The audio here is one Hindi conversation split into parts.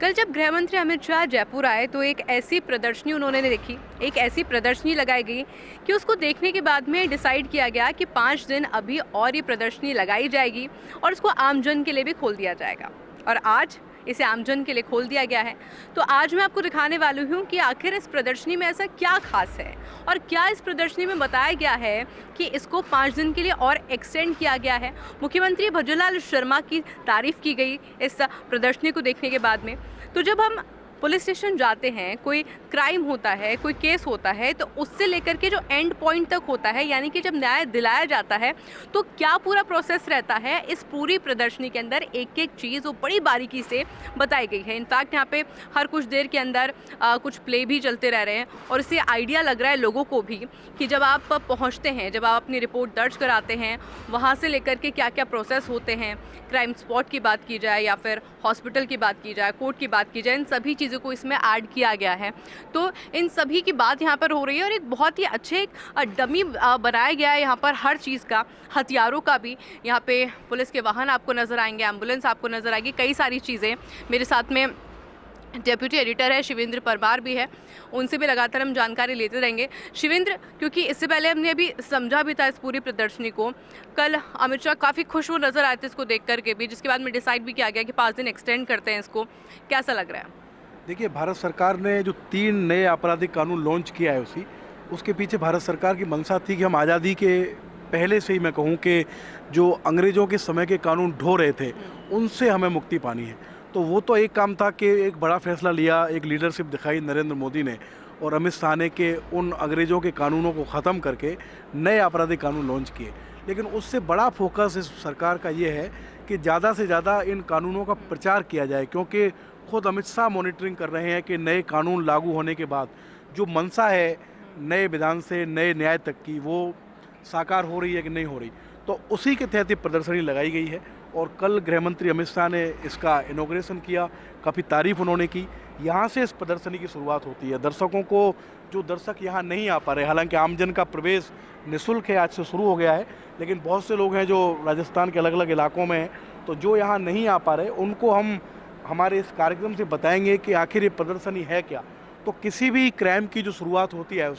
कल जब गृह मंत्री अमित शाह जयपुर आए तो एक ऐसी प्रदर्शनी उन्होंने देखी, एक ऐसी प्रदर्शनी लगाई गई कि उसको देखने के बाद में डिसाइड किया गया कि 5 दिन अभी और ये प्रदर्शनी लगाई जाएगी और उसको आमजन के लिए भी खोल दिया जाएगा। और आज इसे आमजन के लिए खोल दिया गया है। तो आज मैं आपको दिखाने वाली हूँ कि आखिर इस प्रदर्शनी में ऐसा क्या खास है और क्या इस प्रदर्शनी में बताया गया है कि इसको 5 दिन के लिए और एक्सटेंड किया गया है। मुख्यमंत्री भजनलाल शर्मा की तारीफ की गई इस प्रदर्शनी को देखने के बाद में। तो जब हम पुलिस स्टेशन जाते हैं, कोई क्राइम होता है, कोई केस होता है, तो उससे लेकर के जो एंड पॉइंट तक होता है, यानी कि जब न्याय दिलाया जाता है, तो क्या पूरा प्रोसेस रहता है, इस पूरी प्रदर्शनी के अंदर एक एक चीज़ वो बड़ी बारीकी से बताई गई है। इनफैक्ट यहाँ पे हर कुछ देर के अंदर कुछ प्ले भी चलते रह रहे हैं और इससे आइडिया लग रहा है लोगों को भी कि जब आप पहुँचते हैं, जब आप अपनी रिपोर्ट दर्ज कराते हैं, वहाँ से लेकर के क्या क्या प्रोसेस होते हैं, क्राइम स्पॉट की बात की जाए या फिर हॉस्पिटल की बात की जाए, कोर्ट की बात की जाए, इन सभी चीज़ों को इसमें ऐड किया गया है। तो इन सभी की बात यहाँ पर हो रही है और एक बहुत ही अच्छे एक डमी बनाया गया है यहाँ पर हर चीज़ का, हथियारों का भी। यहाँ पे पुलिस के वाहन आपको नज़र आएंगे, एम्बुलेंस आपको नज़र आएगी, कई सारी चीज़ें। मेरे साथ में डेप्यूटी एडिटर है शिवेंद्र परमार भी है, उनसे भी लगातार हम जानकारी लेते रहेंगे। शिवेंद्र, क्योंकि इससे पहले हमने अभी समझा भी था इस पूरी प्रदर्शनी को, कल अमित शाह काफ़ी खुश वो नज़र आए थे इसको देख करके भी, जिसके बाद में डिसाइड भी किया गया कि 5 दिन एक्सटेंड करते हैं इसको। कैसा लग रहा है? देखिए, भारत सरकार ने जो 3 नए आपराधिक कानून लॉन्च किया है उसके पीछे भारत सरकार की मंशा थी कि हम आज़ादी के पहले से ही, मैं कहूँ कि जो अंग्रेज़ों के समय के कानून ढो रहे थे उनसे हमें मुक्ति पानी है। तो वो तो एक काम था कि एक बड़ा फैसला लिया, एक लीडरशिप दिखाई नरेंद्र मोदी ने और अमित शाह ने के उन अंग्रेज़ों के कानूनों को ख़त्म करके नए आपराधिक कानून लॉन्च किए। लेकिन उससे बड़ा फोकस इस सरकार का ये है कि ज़्यादा से ज़्यादा इन कानूनों का प्रचार किया जाए, क्योंकि खुद अमित शाह मॉनिटरिंग कर रहे हैं कि नए कानून लागू होने के बाद जो मंशा है नए विधान से नए न्याय तक की, वो साकार हो रही है कि नहीं हो रही। तो उसी के तहत ये प्रदर्शनी लगाई गई है और कल गृह मंत्री अमित शाह ने इसका इनॉग्रेशन किया, काफ़ी तारीफ उन्होंने की। यहाँ से इस प्रदर्शनी की शुरुआत होती है। दर्शकों को, जो दर्शक यहाँ नहीं आ पा रहे, हालांकि आमजन का प्रवेश निःशुल्क है, आज से शुरू हो गया है, लेकिन बहुत से लोग हैं जो राजस्थान के अलग अलग इलाकों में हैं, तो जो यहाँ नहीं आ पा रहे उनको हम हमारे इस कार्यक्रम से बताएंगे कि आखिर ये प्रदर्शनी है क्या। तो किसी भी क्राइम की जो शुरुआत होती है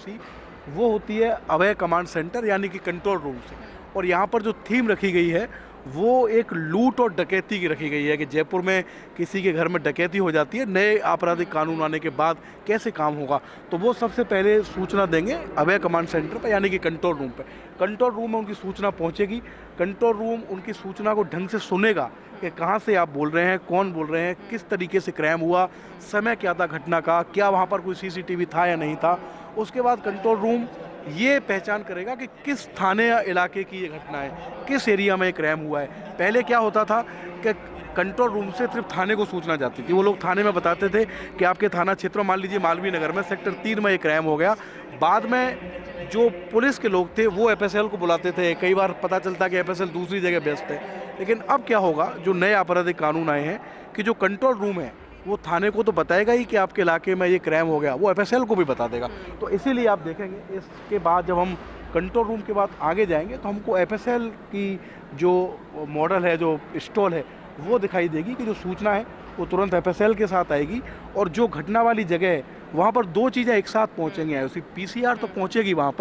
वो होती है अभय कमांड सेंटर, यानी कि कंट्रोल रूम से। और यहाँ पर जो थीम रखी गई है वो एक लूट और डकैती की रखी गई है कि जयपुर में किसी के घर में डकैती हो जाती है, नए आपराधिक कानून आने के बाद कैसे काम होगा। तो वो सबसे पहले सूचना देंगे अभय कमांड सेंटर पर, यानी कि कंट्रोल रूम पर। कंट्रोल रूम में उनकी सूचना पहुंचेगी, कंट्रोल रूम उनकी सूचना को ढंग से सुनेगा कि कहाँ से आप बोल रहे हैं, कौन बोल रहे हैं, किस तरीके से क्राइम हुआ, समय क्या था घटना का, क्या वहाँ पर कोई CCTV था या नहीं था। उसके बाद कंट्रोल रूम ये पहचान करेगा कि किस थाने या इलाके की ये घटना है, किस एरिया में क्राइम हुआ है। पहले क्या होता था कि कंट्रोल रूम से सिर्फ थाने को सूचना जाती थी, वो लोग थाने में बताते थे कि आपके थाना क्षेत्र, मान लीजिए मालवीय नगर में सेक्टर 3 में ये क्राइम हो गया। बाद में जो पुलिस के लोग थे वो FSL को बुलाते थे, कई बार पता चलता कि FSL दूसरी जगह व्यस्त है। लेकिन अब क्या होगा, जो नए आपराधिक कानून आए हैं कि जो कंट्रोल रूम है वो थाने को तो बताएगा ही कि आपके इलाके में ये क्राइम हो गया, वो FSL को भी बता देगा। तो इसीलिए आप देखेंगे इसके बाद जब हम कंट्रोल रूम के बाद आगे जाएंगे तो हमको FSL की जो मॉडल है, जो स्टॉल है, वो दिखाई देगी कि जो सूचना है वो तुरंत FSL के साथ आएगी और जो घटना वाली जगह है वहाँ पर 2 चीज़ें एक साथ पहुँचेंगी। उसी PCR तो पहुँचेगी वहाँ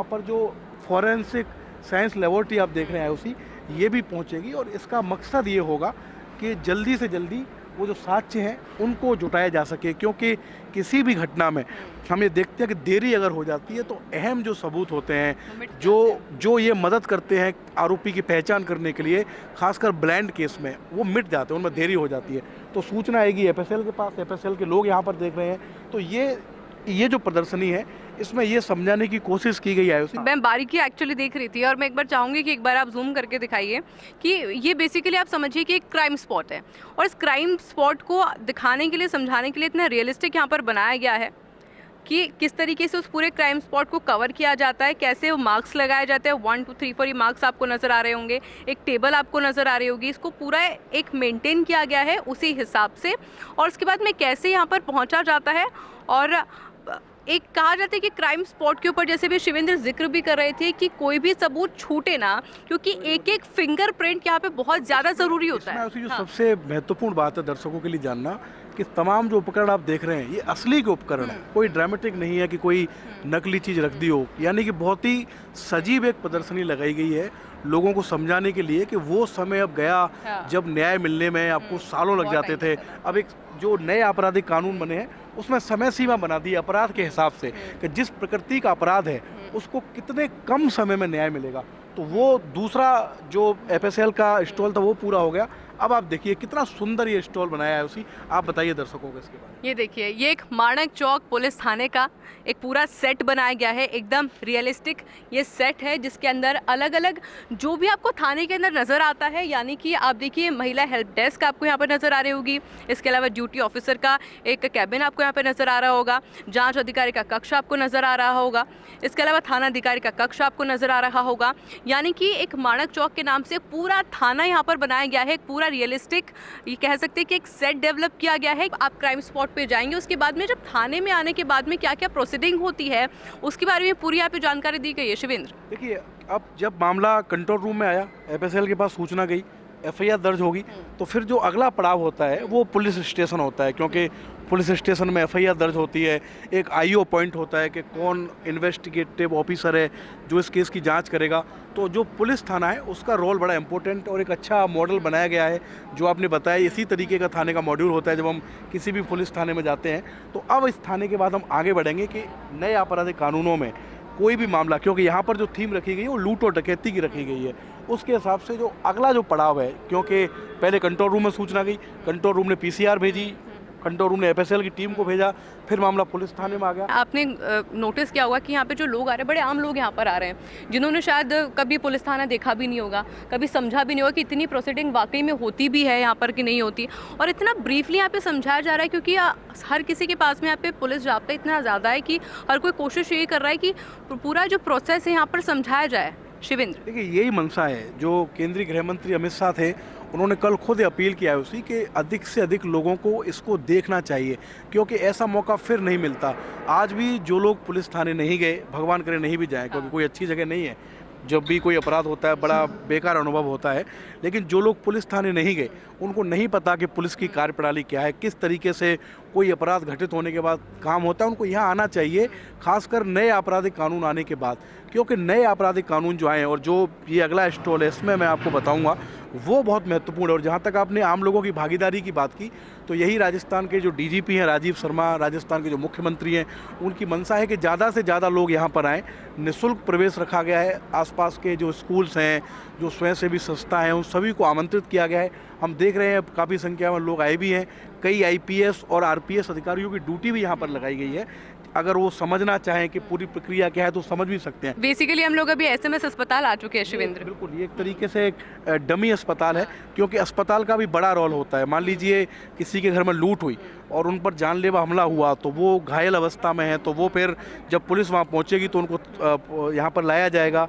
पर जो फॉरेंसिक साइंस लेबोरेटरी आप देख रहे हैं उसी, ये भी पहुँचेगी। और इसका मकसद ये होगा कि जल्दी से जल्दी वो जो साक्ष्य हैं उनको जुटाया जा सके, क्योंकि किसी भी घटना में हम ये देखते हैं कि देरी अगर हो जाती है तो अहम जो सबूत होते हैं, जो ये मदद करते हैं आरोपी की पहचान करने के लिए, खासकर ब्लाइंड केस में, वो मिट जाते हैं, उनमें देरी हो जाती है। तो सूचना आएगी FSL के पास, FSL के लोग यहाँ पर देख रहे हैं। तो ये जो प्रदर्शनी है इसमें ये समझाने की कोशिश की गई है। मैं बारीकी एक्चुअली देख रही थी और मैं एक बार चाहूँगी कि एक बार आप जूम करके दिखाइए कि ये बेसिकली आप समझिए कि एक क्राइम स्पॉट है और इस क्राइम स्पॉट को दिखाने के लिए, समझाने के लिए इतना रियलिस्टिक यहाँ पर बनाया गया है कि किस तरीके से उस पूरे क्राइम स्पॉट को कवर किया जाता है, कैसे वो मार्क्स लगाए जाते हैं। 1 2 3 4 ये मार्क्स आपको नज़र आ रहे होंगे, एक टेबल आपको नज़र आ रही होगी, इसको पूरा एक मेंटेन किया गया है उसी हिसाब से। और उसके बाद में कैसे यहाँ पर पहुँचा जाता है और एक कहा जाता है कि क्राइम स्पॉट के ऊपर जैसे भी शिवेंद्र जिक्र भी कर रहे थे कि कोई भी सबूत छूटे ना, क्योंकि एक एक फिंगरप्रिंट यहाँ पे बहुत ज़्यादा ज़रूरी होता है। इसमें जो सबसे महत्वपूर्ण बात है दर्शकों के लिए जानना कि तमाम जो उपकरण आप देख रहे हैं ये असली के उपकरण है, कोई ड्रामेटिक नहीं है कि कोई नकली चीज़ रख दी हो। यानी कि बहुत ही सजीव एक प्रदर्शनी लगाई गई है लोगों को समझाने के लिए कि वो समय अब गया जब न्याय मिलने में आपको सालों लग जाते थे। अब एक जो नए आपराधिक कानून बने हैं उसमें समय सीमा बना दी अपराध के हिसाब से कि जिस प्रकृति का अपराध है उसको कितने कम समय में न्याय मिलेगा। तो वो दूसरा जो एफएसएल का स्टॉल था वो पूरा हो गया। अब आप देखिए कितना सुंदर ये स्टॉल बनाया है उसी। आप बताइए दर्शकों को इसके बारे में। ये देखिए, ये एक माणक चौक पुलिस थाने का एक पूरा सेट बनाया गया है, एकदम रियलिस्टिक ये सेट है जिसके अंदर अलग अलग जो भी आपको थाने के अंदर नज़र आता है, यानी कि आप देखिए महिला हेल्प डेस्क आपको यहाँ पर नज़र आ रही होगी, इसके अलावा ड्यूटी ऑफिसर का एक कैबिन आपको यहाँ पर नज़र आ रहा होगा, जाँच अधिकारी का कक्ष आपको नज़र आ रहा होगा, इसके अलावा थाना अधिकारी का कक्ष आपको नज़र आ रहा होगा। यानी कि एक माणक चौक के नाम से पूरा थाना यहाँ पर बनाया गया है, एक पूरा रियलिस्टिक ये कह सकते हैं कि एक सेट डेवलप किया गया है। आप क्राइम स्पॉट पे जाएंगे, उसके बाद में जब थाने में आने के बाद में क्या क्या प्रोसीडिंग होती है उसके बारे में पूरी यहाँ पे जानकारी दी गई है। शिवेंद्र, देखिए अब जब मामला कंट्रोल रूम में आया, एफएसएल के पास सूचना गई, एफआईआर दर्ज होगी, तो फिर जो अगला पड़ाव होता है वो पुलिस स्टेशन होता है, क्योंकि पुलिस स्टेशन में एफआईआर दर्ज होती है। एक आईओ पॉइंट होता है कि कौन इन्वेस्टिगेटिव ऑफिसर है जो इस केस की जांच करेगा। तो जो पुलिस थाना है उसका रोल बड़ा इंपॉर्टेंट और एक अच्छा मॉडल बनाया गया है। जो आपने बताया इसी तरीके का थाने का मॉड्यूल होता है जब हम किसी भी पुलिस थाने में जाते हैं। तो अब इस थाने के बाद हम आगे बढ़ेंगे कि नए आपराधिक कानूनों में कोई भी मामला, क्योंकि यहाँ पर जो थीम रखी गई है वो लूट और डकैती की रखी गई है, उसके हिसाब से जो अगला जो पड़ाव है, क्योंकि पहले कंट्रोल रूम में सूचना गई, कंट्रोल रूम ने पीसीआर भेजी, कंट्रोल रूम ने एफएसएल की टीम को भेजा, फिर मामला पुलिस थाने में आ गया। आपने नोटिस किया होगा कि यहाँ पे जो लोग आ रहे हैं, बड़े आम लोग यहाँ पर आ रहे हैं जिन्होंने शायद कभी पुलिस थाना देखा भी नहीं होगा, कभी समझा भी नहीं होगा कि इतनी प्रोसीडिंग वाकई में होती भी है यहाँ पर कि नहीं होती, और इतना ब्रीफली यहाँ पे समझाया जा रहा है क्योंकि हर किसी के पास में यहाँ पे पुलिस जाब्ता इतना ज़्यादा है कि हर कोई कोशिश यही कर रहा है कि पूरा जो प्रोसेस है यहाँ पर समझाया जाए। शिवेंद्र, देखिए यही मंशा है जो केंद्रीय गृह मंत्री अमित शाह थे, उन्होंने कल खुद अपील किया है उसी कि अधिक से अधिक लोगों को इसको देखना चाहिए, क्योंकि ऐसा मौका फिर नहीं मिलता। आज भी जो लोग पुलिस थाने नहीं गए, भगवान करे नहीं भी जाए, क्योंकि कोई अच्छी जगह नहीं है, जब भी कोई अपराध होता है बड़ा बेकार अनुभव होता है, लेकिन जो लोग पुलिस थाने नहीं गए उनको नहीं पता कि पुलिस की कार्यप्रणाली क्या है, किस तरीके से कोई अपराध घटित होने के बाद काम होता है। उनको यहाँ आना चाहिए, खासकर नए आपराधिक कानून आने के बाद, क्योंकि नए आपराधिक कानून जो आए हैं और जो ये अगला स्टॉल है इसमें मैं आपको बताऊंगा वो बहुत महत्वपूर्ण है। और जहाँ तक आपने आम लोगों की भागीदारी की बात की, तो यही राजस्थान के जो डीजीपी हैं राजीव शर्मा, राजस्थान के जो मुख्यमंत्री हैं, उनकी मंशा है कि ज़्यादा से ज़्यादा लोग यहाँ पर आएँ। निःशुल्क प्रवेश रखा गया है, आसपास के जो स्कूल्स हैं, जो स्वयंसेवी संस्था हैं, उन सभी को आमंत्रित किया गया है। हम देख रहे हैं काफ़ी संख्या में लोग आए भी हैं। कई आईपीएस और आरपीएस अधिकारियों की ड्यूटी भी यहाँ पर लगाई गई है। अगर वो समझना चाहें कि पूरी प्रक्रिया क्या है तो समझ भी सकते हैं। बेसिकली हम लोग अभी एसएमएस अस्पताल आ चुके हैं। शिवेंद्र, बिल्कुल, ये एक तरीके से एक डमी अस्पताल है, क्योंकि अस्पताल का भी बड़ा रोल होता है। मान लीजिए किसी के घर में लूट हुई और उन पर जानलेवा हमला हुआ, तो वो घायल अवस्था में है, तो वो फिर जब पुलिस वहाँ पहुँचेगी तो उनको यहाँ पर लाया जाएगा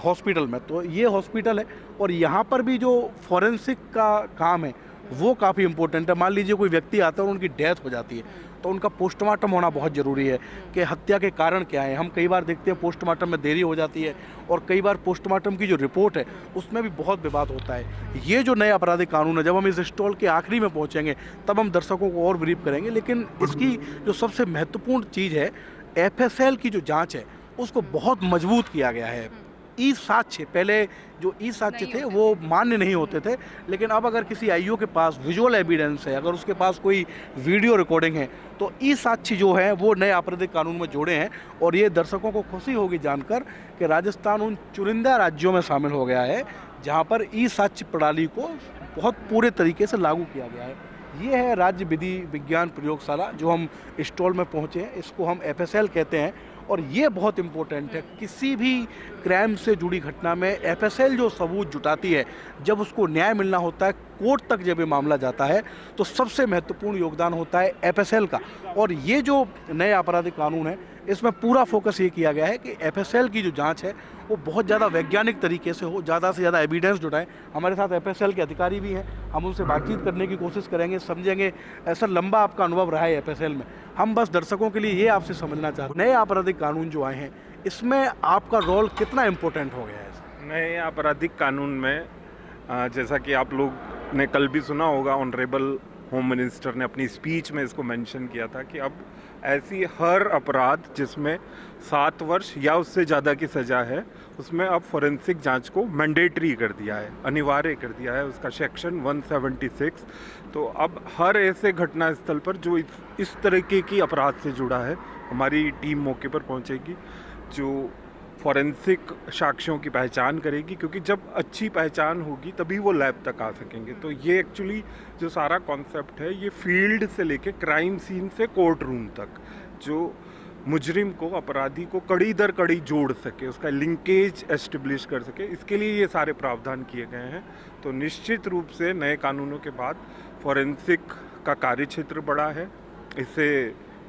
हॉस्पिटल में। तो ये हॉस्पिटल है और यहाँ पर भी जो फॉरेंसिक का काम है वो काफ़ी इम्पोर्टेंट है। मान लीजिए कोई व्यक्ति आता है और उनकी डेथ हो जाती है, तो उनका पोस्टमार्टम होना बहुत ज़रूरी है कि हत्या के कारण क्या है। हम कई बार देखते हैं पोस्टमार्टम में देरी हो जाती है और कई बार पोस्टमार्टम की जो रिपोर्ट है उसमें भी बहुत विवाद होता है। ये जो नए आपराधिक कानून है, जब हम इस स्टॉल के आखिरी में पहुंचेंगे तब हम दर्शकों को और ब्रीफ करेंगे, लेकिन इसकी जो सबसे महत्वपूर्ण चीज़ है, एफएसएल की जो जाँच है उसको बहुत मजबूत किया गया है। ई साक्ष्य, पहले जो ई साक्ष्य थे वो मान्य नहीं होते थे, लेकिन अब अगर किसी आईओ के पास विजुअल एविडेंस है, अगर उसके पास कोई वीडियो रिकॉर्डिंग है, तो ई साक्ष्य जो है वो नए आपराधिक कानून में जोड़े हैं। और ये दर्शकों को खुशी होगी जानकर कि राजस्थान उन चुनिंदा राज्यों में शामिल हो गया है जहाँ पर ई साक्ष्य प्रणाली को बहुत पूरे तरीके से लागू किया गया है। ये है राज्य विधि विज्ञान प्रयोगशाला जो हम स्टॉल में पहुँचे हैं, इसको हम एफएसएल कहते हैं। और ये बहुत इम्पोर्टेंट है, किसी भी क्राइम से जुड़ी घटना में एफएसएल जो सबूत जुटाती है, जब उसको न्याय मिलना होता है, कोर्ट तक जब ये मामला जाता है, तो सबसे महत्वपूर्ण योगदान होता है एफएसएल का। और ये जो नए आपराधिक कानून है, इसमें पूरा फोकस ये किया गया है कि एफएसएल की जो जांच है वो बहुत ज़्यादा वैज्ञानिक तरीके से हो, ज़्यादा से ज़्यादा एविडेंस जुटाएं। हमारे साथ एफएसएल के अधिकारी भी हैं, हम उनसे बातचीत करने की कोशिश करेंगे, समझेंगे। ऐसा लंबा आपका अनुभव रहा है एफएसएल में, हम बस दर्शकों के लिए ये आपसे समझना चाहते हैं, नए आपराधिक कानून जो आए हैं इसमें आपका रोल कितना इम्पोर्टेंट हो गया है? नए आपराधिक कानून में जैसा कि आप लोग ने कल भी सुना होगा, ऑनरेबल होम मिनिस्टर ने अपनी स्पीच में इसको मेंशन किया था कि अब ऐसी हर अपराध जिसमें 7 वर्ष या उससे ज़्यादा की सज़ा है, उसमें अब फॉरेंसिक जांच को मैंडेटरी कर दिया है, अनिवार्य कर दिया है, उसका सेक्शन 176। तो अब हर ऐसे घटना स्थल पर जो इस तरीके की अपराध से जुड़ा है, हमारी टीम मौके पर पहुंचेगी, जो फॉरेंसिक साक्ष्यों की पहचान करेगी, क्योंकि जब अच्छी पहचान होगी तभी वो लैब तक आ सकेंगे। तो ये एक्चुअली जो सारा कॉन्सेप्ट है, ये फील्ड से लेके क्राइम सीन से कोर्ट रूम तक, जो मुजरिम को, अपराधी को कड़ी दर कड़ी जोड़ सके, उसका लिंकेज एस्टेब्लिश कर सके, इसके लिए ये सारे प्रावधान किए गए हैं। तो निश्चित रूप से नए कानूनों के बाद फॉरेंसिक का कार्यक्षेत्र बढ़ा है, इसे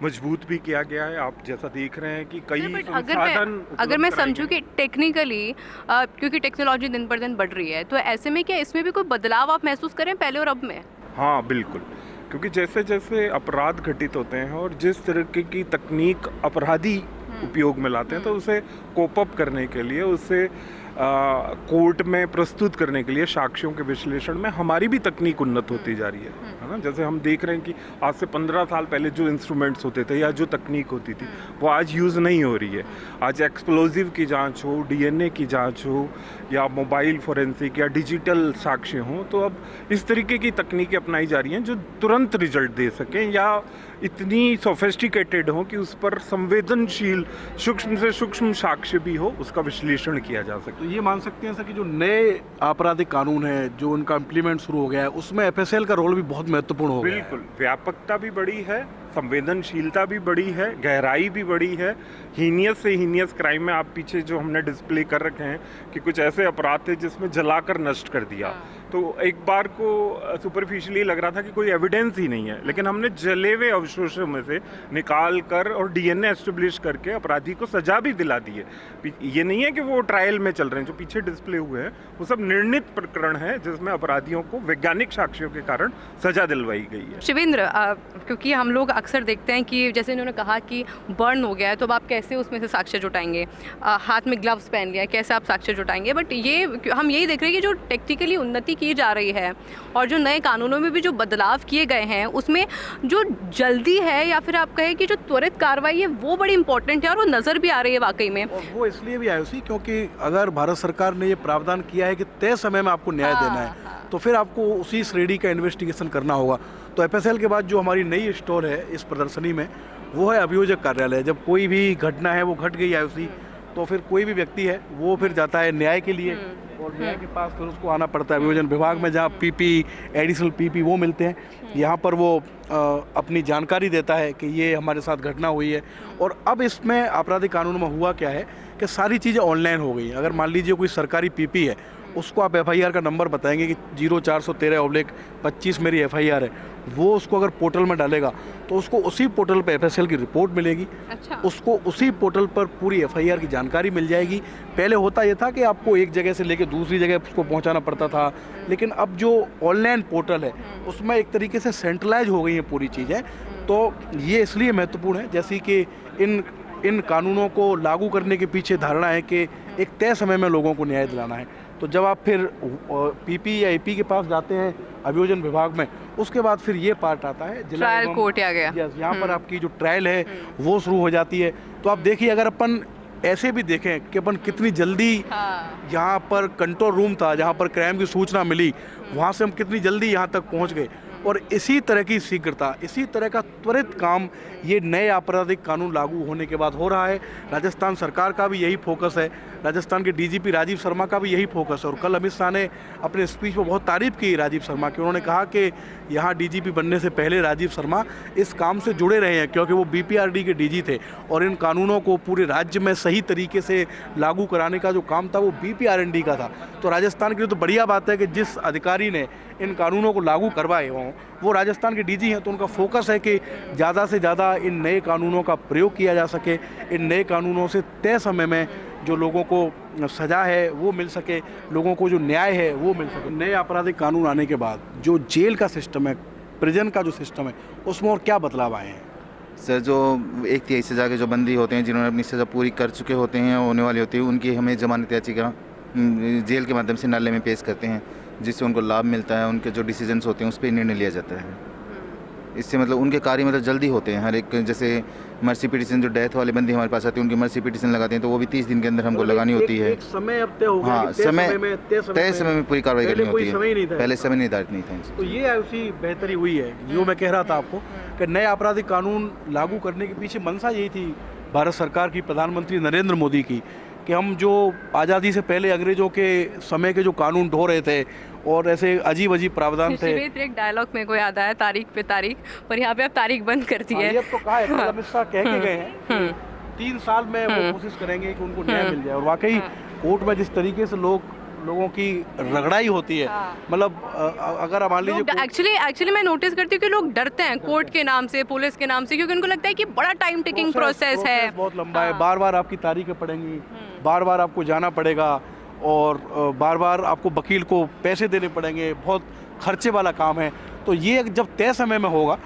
मजबूत भी किया गया है। आप जैसा देख रहे हैं कि कई संसाधन अगर मैं समझूं कि टेक्निकली क्योंकि टेक्नोलॉजी दिन पर दिन बढ़ रही है, तो ऐसे में क्या इसमें भी कोई बदलाव आप महसूस करें पहले और अब में? हाँ बिल्कुल, क्योंकि जैसे जैसे अपराध घटित होते हैं और जिस तरीके की तकनीक अपराधी उपयोग में लाते हैं, तो उसे कोप अप करने के लिए, उसे कोर्ट में प्रस्तुत करने के लिए, साक्ष्यों के विश्लेषण में हमारी भी तकनीक उन्नत होती जा रही है ना। जैसे हम देख रहे हैं कि आज से 15 साल पहले जो इंस्ट्रूमेंट्स होते थे या जो तकनीक होती थी, वो आज यूज़ नहीं हो रही है। आज एक्सप्लोजिव की जांच हो, डीएनए की जांच हो, या मोबाइल फोरेंसिक या डिजिटल साक्ष्य हो, तो अब इस तरीके की तकनीकें अपनाई जा रही हैं जो तुरंत रिजल्ट दे सकें या इतनी सोफिस्टिकेटेड हो कि उस पर संवेदनशील सूक्ष्म से सूक्ष्म साक्ष्य भी हो, उसका विश्लेषण किया जा सके। तो ये मान सकते हैं सर कि जो नए आपराधिक कानून है, जो उनका इम्प्लीमेंट शुरू हो गया है, उसमें एफएसएल का रोल भी बहुत महत्वपूर्ण हो गया है। बिल्कुल, व्यापकता भी बढ़ी है, संवेदनशीलता भी बढ़ी है, गहराई भी बढ़ी है। हीनियस से हीनियस क्राइम में आप पीछे जो हमने डिस्प्ले कर रखे हैं कि कुछ ऐसे अपराध थे जिसमें जलाकर नष्ट कर दिया, तो एक बार को सुपरफिशियली लग रहा था कि कोई एविडेंस ही नहीं है, लेकिन हमने जले हुए अवशेषों में से निकाल कर और डीएनए एस्टेब्लिश करके अपराधी को सजा भी दिला दी है। ये नहीं है कि वो ट्रायल में चल रहे हैं, जो पीछे डिस्प्ले हुए हैं वो सब निर्णित प्रकरण है जिसमें अपराधियों को वैज्ञानिक साक्ष्यों के कारण सजा दिलवाई गई है। शिवेंद्र, क्योंकि हम लोग अक्सर देखते हैं कि जैसे इन्होंने कहा कि बर्न हो गया है, तो अब आप कैसे उसमें से साक्ष्य जुटाएंगे, हाथ में ग्लव्स पहन लिया है, कैसे आप साक्ष्य जुटाएंगे? बट ये हम यही देख रहे हैं कि जो टेक्निकली उन्नति की जा रही है और जो नए कानूनों में भी जो बदलाव किए गए हैं, उसमें जो जल्दी है या फिर आप कहें कि जो त्वरित कार्रवाई है, वो बड़ी इंपॉर्टेंट है और वो नज़र भी आ रही है वाकई में। और वो इसलिए भी आई उसी क्योंकि अगर भारत सरकार ने ये प्रावधान किया है कि तय समय में आपको न्याय देना है, तो फिर आपको उसी श्रेणी का इन्वेस्टिगेशन करना होगा। तो एफएसएल के बाद जो हमारी नई स्टोर है इस प्रदर्शनी में, वो है अभियोजक कार्यालय। जब कोई भी घटना है वो घट गई है उसी, तो फिर कोई भी व्यक्ति है वो फिर जाता है न्याय के लिए, और न्याय के पास फिर उसको आना पड़ता है अभियोजन विभाग में, जहाँ पीपी, एडिशनल पीपी वो मिलते हैं। यहाँ पर वो अपनी जानकारी देता है कि ये हमारे साथ घटना हुई है। और अब इसमें आपराधिक कानून में हुआ क्या है कि सारी चीज़ें ऑनलाइन हो गई हैं। अगर मान लीजिए कोई सरकारी पीपी है, उसको आप एफआईआर का नंबर बताएंगे कि 0413/25 मेरी एफआईआर है, वो उसको अगर पोर्टल में डालेगा तो उसको उसी पोर्टल पर एफएसएल की रिपोर्ट मिलेगी। अच्छा। उसको उसी पोर्टल पर पूरी एफआईआर की जानकारी मिल जाएगी। पहले होता ये था कि आपको एक जगह से लेकर दूसरी जगह उसको पहुंचाना पड़ता था, लेकिन अब जो ऑनलाइन पोर्टल है उसमें एक तरीके से सेंट्रलाइज हो गई हैं पूरी चीज़ें। तो ये इसलिए महत्वपूर्ण है, जैसे कि इन कानूनों को लागू करने के पीछे धारणा है कि एक तय समय में लोगों को न्याय दिलाना है। तो जब आप फिर पीपी या एपी के पास जाते हैं अभियोजन विभाग में, उसके बाद फिर ये पार्ट आता है ट्रायल कोर्ट आ गया। यहाँ पर आपकी जो ट्रायल है वो शुरू हो जाती है। तो आप देखिए, अगर अपन ऐसे भी देखें कि अपन कितनी जल्दी यहाँ पर कंट्रोल रूम था, जहाँ पर क्राइम की सूचना मिली, वहाँ से हम कितनी जल्दी यहाँ तक पहुँच गए। और इसी तरह की शीघ्रता, इसी तरह का त्वरित काम ये नए आपराधिक कानून लागू होने के बाद हो रहा है। राजस्थान सरकार का भी यही फोकस है, राजस्थान के डीजीपी राजीव शर्मा का भी यही फोकस है। और कल अमित शाह ने अपने स्पीच में बहुत तारीफ की राजीव शर्मा की। उन्होंने कहा कि यहाँ डीजीपी बनने से पहले राजीव शर्मा इस काम से जुड़े रहे हैं, क्योंकि वो बीपीआरडी के डीजी थे और इन कानूनों को पूरे राज्य में सही तरीके से लागू कराने का जो काम था वो बीपीआरडी का था। तो राजस्थान के लिए तो बढ़िया बात है कि जिस अधिकारी ने इन कानूनों को लागू करवाए हों वो राजस्थान के डीजी हैं, तो उनका फोकस है कि ज़्यादा से ज़्यादा इन नए कानूनों का प्रयोग किया जा सके, इन नए कानूनों से तय समय में जो लोगों को सज़ा है वो मिल सके, लोगों को जो न्याय है वो मिल सके। नए आपराधिक कानून आने के बाद जो जेल का सिस्टम है, प्रिजन का जो सिस्टम है, उसमें और क्या बदलाव आए हैं? सर, जो 1/3 सज़ा के जो बंदी होते हैं जिन्होंने अपनी सज़ा पूरी कर चुके होते हैं, होने वाली होती है, उनकी हमें जमानत याचिका जेल के माध्यम से न्यायालय में पेश करते हैं, जिससे उनको लाभ मिलता है। उनके जो डिसीजंस होते हैं उस पर निर्णय लिया जाता है। इससे मतलब उनके कार्य मतलब जल्दी होते हैं। हर एक जैसे मर्सी पिटिशन, जो डेथ वाले बंदी हमारे पास आते हैं, उनकी मर्सी पिटिशन लगाते हैं तो वो भी 30 दिन के अंदर हमको लगानी होती है। एक समय अब तय हो गया, हाँ, तय समय में पूरी कार्रवाई करनी होती है। पहले समय निर्धारित नहीं था। तो ये उसी बेहतरी हुई है जो मैं कह रहा था आपको कि नए आपराधिक कानून लागू करने के पीछे मंशा यही थी भारत सरकार की, प्रधानमंत्री नरेंद्र मोदी की, कि हम जो आज़ादी से पहले अंग्रेजों के समय के जो कानून ढो रहे थे और ऐसे अजीब अजीब प्रावधान थे। एक डायलॉग मेरे को याद आया, तारीख पे तारीख, पर यहाँ पे अब तारीख बंद कर दी है। ये तो कहा है, अमित शाह कह के गए हैं 3 साल में वो कोशिश करेंगे कि उनको न्याय मिल जाए। और वाकई कोर्ट में जिस तरीके से लोगों की रगड़ाई होती है, मतलब अगर मान लीजिए एक्चुअली मैं नोटिस करती हूँ कि लोग डरते हैं कोर्ट के नाम से, पुलिस के नाम से, क्योंकि उनको लगता है कि बड़ा टाइम टेकिंग प्रोसेस है, बहुत लंबा है, बार बार आपकी तारीखें पड़ेंगी, बार बार आपको जाना पड़ेगा और बार बार आपको वकील को पैसे देने पड़ेंगे, बहुत खर्चे वाला काम है। तो ये जब तय समय में होगा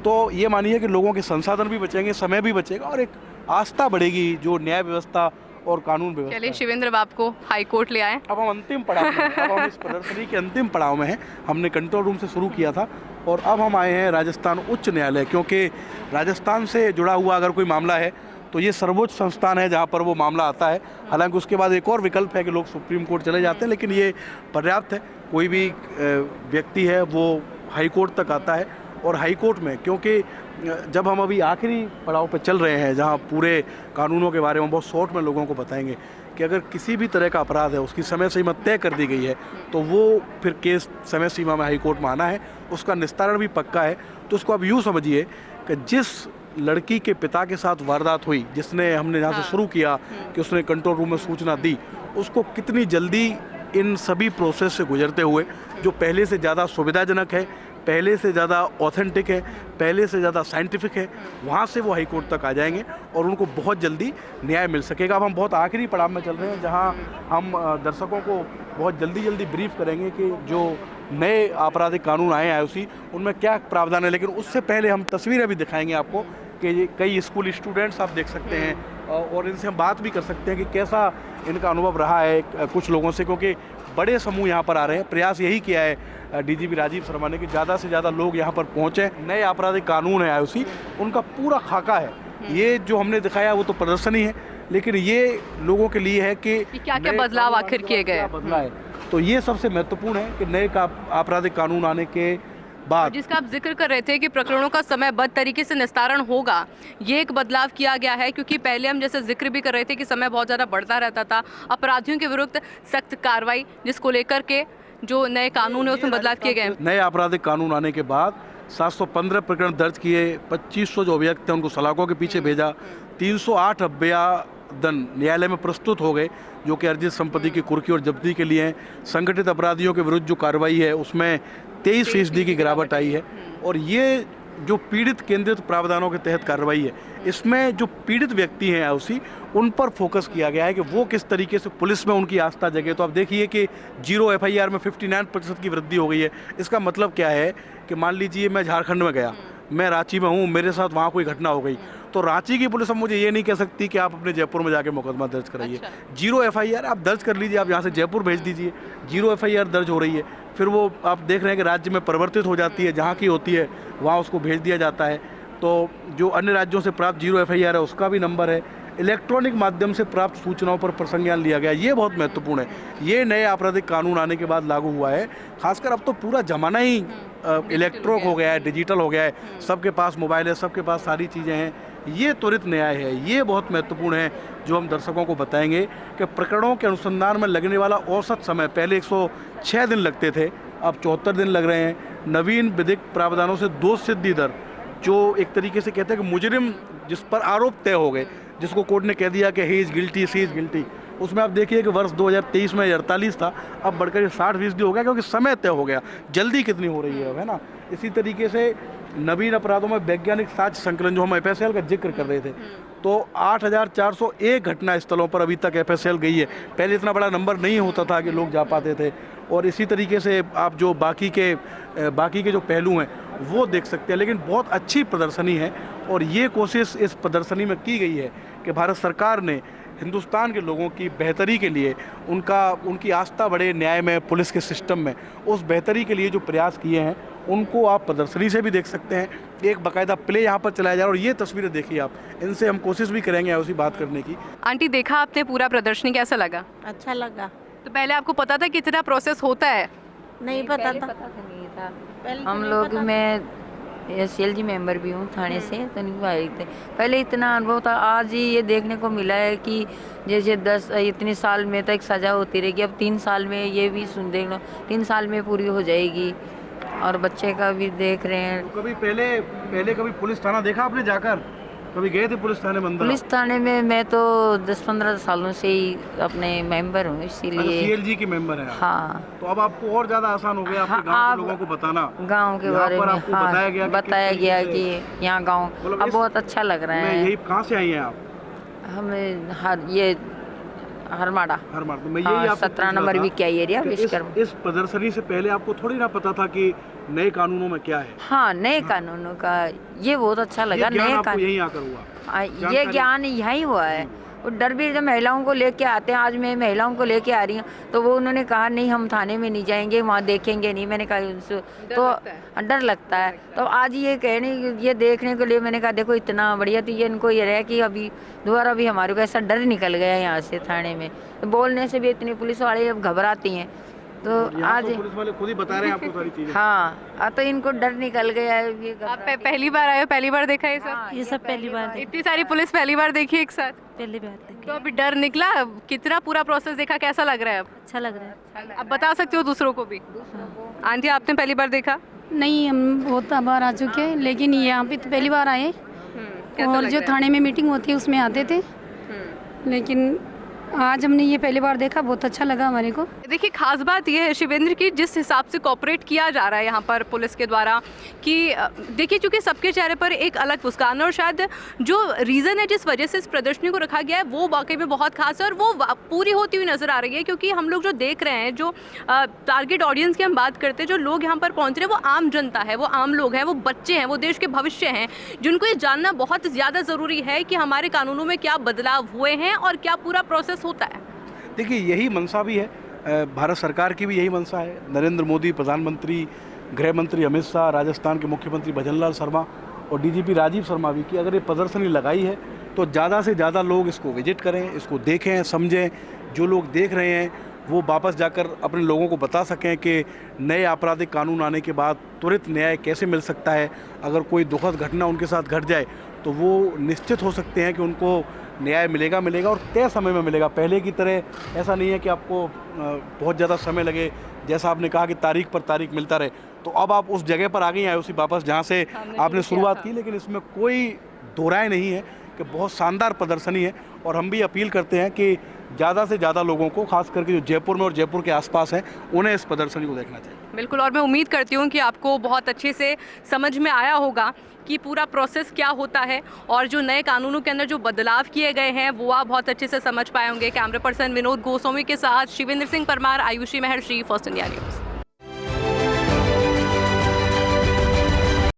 तो ये मानिए कि लोगों के संसाधन भी बचेंगे, समय भी बचेगा और एक आस्था बढ़ेगी जो न्याय व्यवस्था और कानून व्यवस्था। चलिए शिवेंद्र बाब को हाई कोर्ट ले आए। अब हम अंतिम पड़ाव में हैं, अब हम इस प्रदर्शनी के अंतिम पड़ाव में हैं। हमने कंट्रोल रूम से शुरू किया था और अब हम आए हैं राजस्थान उच्च न्यायालय, क्योंकि राजस्थान से जुड़ा हुआ अगर कोई मामला है तो ये सर्वोच्च संस्थान है जहाँ पर वो मामला आता है। हालांकि उसके बाद एक और विकल्प है कि लोग सुप्रीम कोर्ट चले जाते हैं, लेकिन ये पर्याप्त है। कोई भी व्यक्ति है वो हाई कोर्ट तक आता है और हाई कोर्ट में, क्योंकि जब हम अभी आखिरी पड़ाव पर चल रहे हैं जहाँ पूरे कानूनों के बारे में बहुत शॉर्ट में लोगों को बताएंगे कि अगर किसी भी तरह का अपराध है उसकी समय सीमा तय कर दी गई है तो वो फिर केस समय सीमा में हाई कोर्ट में आना है, उसका निस्तारण भी पक्का है। तो उसको आप यूँ समझिए कि जिस लड़की के पिता के साथ वारदात हुई, जिसने हमने यहाँ से शुरू किया कि उसने कंट्रोल रूम में सूचना दी, उसको कितनी जल्दी इन सभी प्रोसेस से गुजरते हुए जो पहले से ज़्यादा सुविधाजनक है, पहले से ज़्यादा ऑथेंटिक है, पहले से ज़्यादा साइंटिफिक है, वहाँ से वो हाई कोर्ट तक आ जाएंगे और उनको बहुत जल्दी न्याय मिल सकेगा। अब हम बहुत आखिरी पड़ाव में चल रहे हैं जहाँ हम दर्शकों को बहुत जल्दी ब्रीफ करेंगे कि जो नए आपराधिक कानून आए हैं IOC उनमें क्या प्रावधान है। लेकिन उससे पहले हम तस्वीरें भी दिखाएंगे आपको कि कई स्कूल स्टूडेंट्स आप देख सकते हैं और इनसे हम बात भी कर सकते हैं कि कैसा इनका अनुभव रहा है कुछ लोगों से, क्योंकि बड़े समूह यहाँ पर आ रहे हैं। प्रयास यही किया है डीजीपी राजीव शर्मा ने कि ज़्यादा से ज़्यादा लोग यहाँ पर पहुँचें। नए आपराधिक कानून है IOC, उनका पूरा खाका है। ये जो हमने दिखाया वो तो प्रदर्शनी है, लेकिन ये लोगों के लिए है कि क्या क्या बदलाव आखिर किए गए, बदला है। तो ये सबसे महत्वपूर्ण है कि नए आपराधिक कानून आने के बाद, जिसका आप जिक्र कर रहे थे कि प्रकरणों का समयबद्ध तरीके से निस्तारण होगा, ये एक बदलाव किया गया है। क्योंकि पहले हम जैसे जिक्र भी कर रहे थे कि समय बहुत ज़्यादा बढ़ता रहता था, अपराधियों के विरुद्ध सख्त कार्रवाई, जिसको लेकर के जो नए कानून है उसमें बदलाव किए गए। नए आपराधिक कानून आने के बाद 715 प्रकरण दर्ज किए, 2500 जो अभियुक्त थे उनको सलाखों के पीछे भेजा, 308 अभ्यादन न्यायालय में प्रस्तुत हो गए जो कि अर्जित संपत्ति की कुर्की और जब्ती के लिए हैं। संगठित अपराधियों के विरुद्ध जो कार्रवाई है उसमें 23% की गिरावट आई है। और ये जो पीड़ित केंद्रित प्रावधानों के तहत कार्रवाई है, इसमें जो पीड़ित व्यक्ति हैं IOC उन पर फोकस किया गया है कि वो किस तरीके से पुलिस में उनकी आस्था जगे। तो आप देखिए कि 0 FIR में 59% की वृद्धि हो गई है। इसका मतलब क्या है कि मान लीजिए मैं झारखंड में गया, मैं रांची में हूँ, मेरे साथ वहाँ कोई घटना हो गई, तो रांची की पुलिस अब मुझे ये नहीं कह सकती कि आप अपने जयपुर में जाके मुकदमा दर्ज कराइए। 0 FIR आप दर्ज कर लीजिए, आप यहाँ से जयपुर भेज दीजिए, 0 FIR दर्ज हो रही है, फिर वो आप देख रहे हैं कि राज्य में परिवर्तित हो जाती है, जहाँ की होती है वहाँ उसको भेज दिया जाता है। तो जो अन्य राज्यों से प्राप्त 0 FIR है उसका भी नंबर है, इलेक्ट्रॉनिक माध्यम से प्राप्त सूचनाओं पर प्रसंज्ञान लिया गया। ये बहुत महत्वपूर्ण है। ये नए आपराधिक कानून आने के बाद लागू हुआ है। खासकर अब तो पूरा ज़माना ही इलेक्ट्रॉनिक हो गया है, डिजिटल हो गया है, सबके पास मोबाइल है, सबके पास सारी चीज़ें हैं। ये त्वरित न्याय है, ये बहुत महत्वपूर्ण है जो हम दर्शकों को बताएंगे कि प्रकरणों के अनुसंधान में लगने वाला औसत समय पहले 106 दिन लगते थे, अब 74 दिन लग रहे हैं। नवीन विधिक प्रावधानों से दोष सिद्धि दर, जो एक तरीके से कहते हैं कि मुजरिम जिस पर आरोप तय हो गए, जिसको कोर्ट ने कह दिया कि he is guilty, she is guilty, उसमें आप देखिए कि वर्ष 2023 में 48 था, अब बढ़कर 60% हो गया, क्योंकि समय तय हो गया। जल्दी कितनी हो रही है अब, है ना। इसी तरीके से नवीन अपराधों में वैज्ञानिक साक्ष्य संकलन, जो हम एफएसएल का जिक्र कर रहे थे, तो 8401 घटना स्थलों पर अभी तक एफएसएल गई है। पहले इतना बड़ा नंबर नहीं होता था कि लोग जा पाते थे। और इसी तरीके से आप जो बाकी के जो पहलू हैं वो देख सकते हैं। लेकिन बहुत अच्छी प्रदर्शनी है और ये कोशिश इस प्रदर्शनी में की गई है कि भारत सरकार ने हिंदुस्तान के लोगों की बेहतरी के लिए, उनकी आस्था बढ़े न्याय में, पुलिस के सिस्टम में, उस बेहतरी के लिए जो प्रयास किए हैं उनको आप प्रदर्शनी से भी देख सकते हैं। एक बाकायदा प्ले यहाँ पर चलाया जा रहा है और ये तस्वीरें देखिए आप, इनसे हम कोशिश भी करेंगे उसी बात करने की। आंटी, देखा आपने पूरा प्रदर्शनी, कैसा लगा? अच्छा लगा। तो पहले आपको पता था कितना प्रोसेस होता है? नहीं पता था। नहीं था। पहले हम तो लोग, नहीं मैं SLG मेंबर भी हूँ थाने से, तो नहीं आए थे पहले, इतना अनुभव था। आज ही ये देखने को मिला है कि जैसे 10 इतने साल में तक सज़ा होती रहेगी, अब 3 साल में ये भी सुन देख लो, 3 साल में पूरी हो जाएगी। और बच्चे का भी देख रहे हैं। तो कभी पहले कभी पुलिस थाना देखा आपने जाकर? कभी गए थे पुलिस थाने में? पुलिस थाने में मैं तो 10-15 सालों से ही अपने मेंबर हूँ, इसीलिए। CLG की मेंबर है आप? हाँ। तो अब आपको और ज़्यादा आसान हो गया आपके गांव के लोगों को बताना, गांव के बारे में। आपको हाँ, बताया गया कि यहाँ गांव मतलब अब बहुत अच्छा लग रहा है। यही कहाँ से आई हैं आप? हमें ये हरमाड़ा। तो मैं हाँ, यही आपसे 17 नंबर भी क्या एरिया कि विश्वकर्मा। इस प्रदर्शनी से पहले आपको थोड़ी ना पता था कि नए कानूनों में क्या है? हाँ, नए कानूनों का ये बहुत अच्छा लगा। नए नए कानून यहीं आकर हुआ? ये ज्ञान यहीं हुआ है। और डर भी जब महिलाओं को लेके आते हैं, आज मैं महिलाओं को लेके आ रही हूँ, तो वो उन्होंने कहा नहीं हम थाने में नहीं जाएंगे, वहाँ देखेंगे नहीं। मैंने कहा तो डर लगता है। तो आज ये कहने, ये देखने के लिए मैंने कहा देखो इतना बढ़िया। तो ये इनको ये रहा कि अभी दोबारा भी हमारे को ऐसा डर निकल गया यहाँ से थाने में, तो बोलने से भी इतनी पुलिस वाले अब घबराती हैं। तो आज तो पुलिस वाले खुद ही बता रहे हैं आपको सारी चीजें। हाँ, तो इनको डर निकल गया है। ये आप पहली बार आए हो? पहली बार देखा ये सब? हाँ, ये सब पहली बार देखी। इतनी सारी पुलिस पहली बार देखी एक साथ? पहली बार देखी। तो अभी डर निकला? कितना पूरा प्रोसेस देखा, कैसा लग रहा है अब? अच्छा लग रहा है। अब बता सकते हो दूसरों को भी? आंटी, आपने पहली बार देखा? नहीं, हम बहुत बार आ चुके हैं, लेकिन यहाँ पे तो पहली बार आए। कैसा और लग जो रहा है? थाने में मीटिंग होती है उसमें आते थे, लेकिन आज हमने ये पहली बार देखा, बहुत अच्छा लगा हमारे को। देखिए, खास बात यह है शिवेंद्र की, जिस हिसाब से कोऑपरेट किया जा रहा है यहाँ पर पुलिस के द्वारा, कि देखिए चूँकि सबके चेहरे पर एक अलग मुस्कान है, और शायद जो रीज़न है जिस वजह से इस प्रदर्शनी को रखा गया है वो वाकई में बहुत खास है, और वो पूरी होती हुई नज़र आ रही है। क्योंकि हम लोग जो देख रहे हैं, जो टारगेट ऑडियंस की हम बात करते हैं, जो लोग यहाँ पर पहुँच रहे हैं वो आम जनता है, वो आम लोग हैं, वो बच्चे हैं, वो देश के भविष्य हैं, जिनको ये जानना बहुत ज़्यादा ज़रूरी है कि हमारे कानूनों में क्या बदलाव हुए हैं और क्या पूरा प्रोसेस होता है। देखिए, यही मंशा भी है, भारत सरकार की भी यही मंशा है। नरेंद्र मोदी, प्रधानमंत्री, गृह मंत्री अमित शाह, राजस्थान के मुख्यमंत्री भजनलाल शर्मा और DGP राजीव शर्मा भी, कि अगर ये प्रदर्शनी लगाई है तो ज़्यादा से ज़्यादा लोग इसको विजिट करें, इसको देखें, समझें। जो लोग देख रहे हैं वो वापस जाकर अपने लोगों को बता सकें कि नए आपराधिक कानून आने के बाद त्वरित न्याय कैसे मिल सकता है। अगर कोई दुखद घटना उनके साथ घट जाए तो वो निश्चित हो सकते हैं कि उनको न्याय मिलेगा और तय समय में मिलेगा। पहले की तरह ऐसा नहीं है कि आपको बहुत ज़्यादा समय लगे, जैसा आपने कहा कि तारीख पर तारीख मिलता रहे। तो अब आप उस जगह पर आ गई हैं, उसी वापस जहाँ से आपने शुरुआत की। लेकिन इसमें कोई दो राय नहीं है कि बहुत शानदार प्रदर्शनी है, और हम भी अपील करते हैं कि ज़्यादा से ज़्यादा लोगों को, खास करके जो जयपुर में और जयपुर के आसपास हैं, उन्हें इस प्रदर्शनी को देखना चाहिए। बिल्कुल, और मैं उम्मीद करती हूँ कि आपको बहुत अच्छे से समझ में आया होगा कि पूरा प्रोसेस क्या होता है, और जो नए कानूनों के अंदर जो बदलाव किए गए हैं वो आप बहुत अच्छे से समझ पाए होंगे। कैमरा पर्सन विनोद गोस्वामी के साथ शिवेंद्र सिंह परमार, आयुषी महर्षि, फर्स्ट इंडिया न्यूज़।